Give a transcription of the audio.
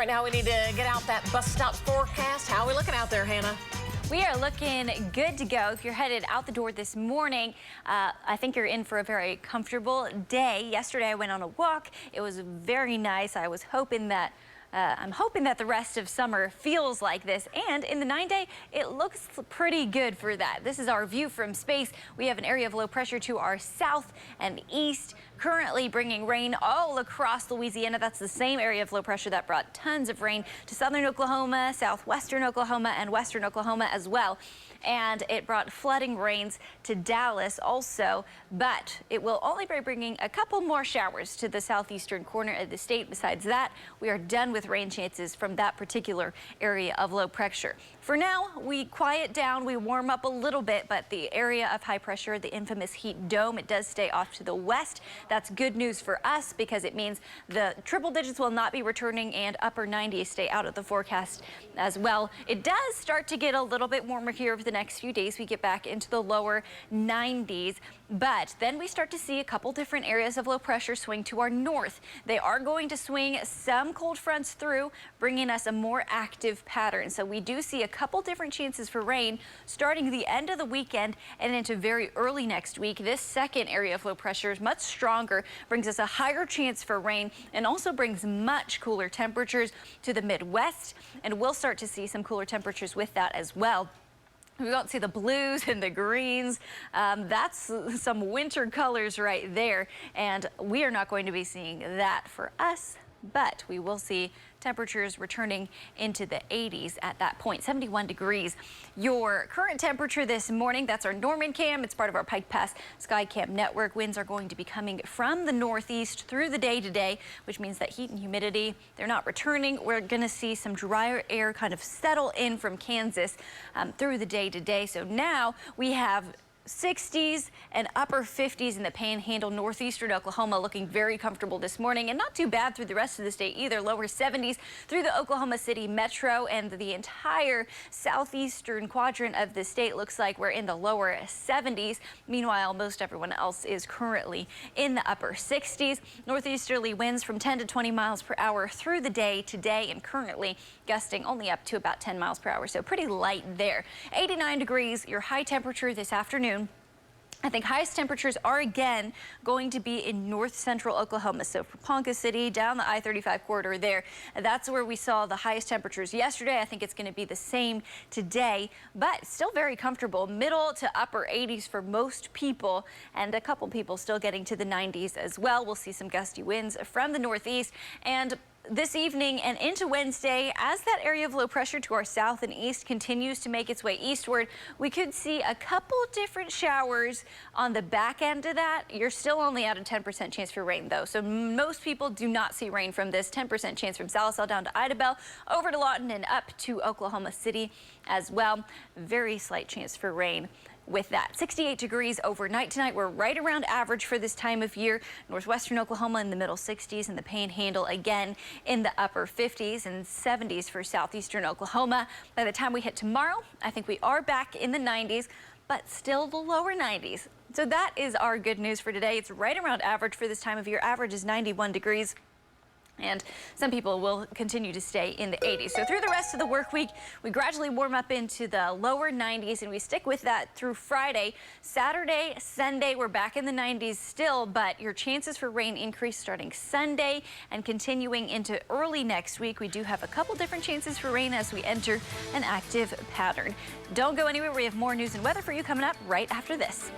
Right now we need to get out that bus stop forecast. How are we looking out there, Hannah? We are looking good to go. If you're headed out the door this morning, I think you're in for a very comfortable day. Yesterday I went on a walk. It was very nice. I was hoping that I'm hoping that the rest of summer feels like this, and in the 9-day, it looks pretty good for that. This is our view from space. We have an area of low pressure to our south and east, currently bringing rain all across Louisiana. That's the same area of low pressure that brought tons of rain to southern Oklahoma, southwestern Oklahoma, and western Oklahoma as well. And it brought flooding rains to Dallas also, but it will only be bringing a couple more showers to the southeastern corner of the state. Besides that, we are done with rain chances from that particular area of low pressure. For now, we quiet down, we warm up a little bit, but the area of high pressure, the infamous heat dome, it does stay off to the west. That's good news for us because it means the triple digits will not be returning and upper 90s stay out of the forecast as well. It does start to get a little bit warmer here over the next few days. We get back into the lower 90s, but then we start to see a couple different areas of low pressure swing to our north. They are going to swing some cold fronts through, bringing us a more active pattern. So we do see a couple different chances for rain starting the end of the weekend and into very early next week. This second area of low pressure is much stronger, brings us a higher chance for rain, and also brings much cooler temperatures to the Midwest, and we'll start to see some cooler temperatures with that as well. We won't see the blues and the greens. That's some winter colors right there, and we are not going to be seeing that for us, but we will see temperatures returning into the 80s at that point, 71 degrees. Your current temperature this morning, that's our Norman cam. It's part of our Pike Pass Sky Cam network. Winds are going to be coming from the northeast through the day today, which means that heat and humidity, they're not returning. We're going to see some drier air kind of settle in from Kansas through the day today. So now we have 60s and upper 50s in the Panhandle, northeastern Oklahoma, looking very comfortable this morning, and not too bad through the rest of the state either. Lower 70s through the Oklahoma City metro, and the entire southeastern quadrant of the state looks like we're in the lower 70s. Meanwhile, most everyone else is currently in the upper 60s. Northeasterly winds from 10 to 20 miles per hour through the day today, and currently gusting only up to about 10 miles per hour, so pretty light there. 89 degrees, your high temperature this afternoon. I think highest temperatures are again going to be in north central Oklahoma. So from Ponca City down the I-35 corridor there, that's where we saw the highest temperatures yesterday. I think it's going to be the same today, but still very comfortable. Middle to upper 80s for most people, and a couple people still getting to the 90s as well. We'll see some gusty winds from the northeast, and this evening and into Wednesday, as that area of low pressure to our south and east continues to make its way eastward, we could see a couple different showers on the back end of that. You're still only at a 10% chance for rain, though. So most people do not see rain from this. 10% chance from Salisal down to Idabel, over to Lawton and up to Oklahoma City as well. Very slight chance for rain with that. 68 degrees overnight tonight. We're right around average for this time of year. Northwestern Oklahoma in the middle 60s, and the Panhandle again in the upper 50s, and 70s for southeastern Oklahoma. By the time we hit tomorrow, I think we are back in the 90s, but still the lower 90s. So that is our good news for today. It's right around average for this time of year. Average is 91 degrees. And some people will continue to stay in the 80s. So through the rest of the work week, we gradually warm up into the lower 90s, and we stick with that through Friday. Saturday, Sunday, we're back in the 90s still, but your chances for rain increase starting Sunday and continuing into early next week. We do have a couple different chances for rain as we enter an active pattern. Don't go anywhere. We have more news and weather for you coming up right after this.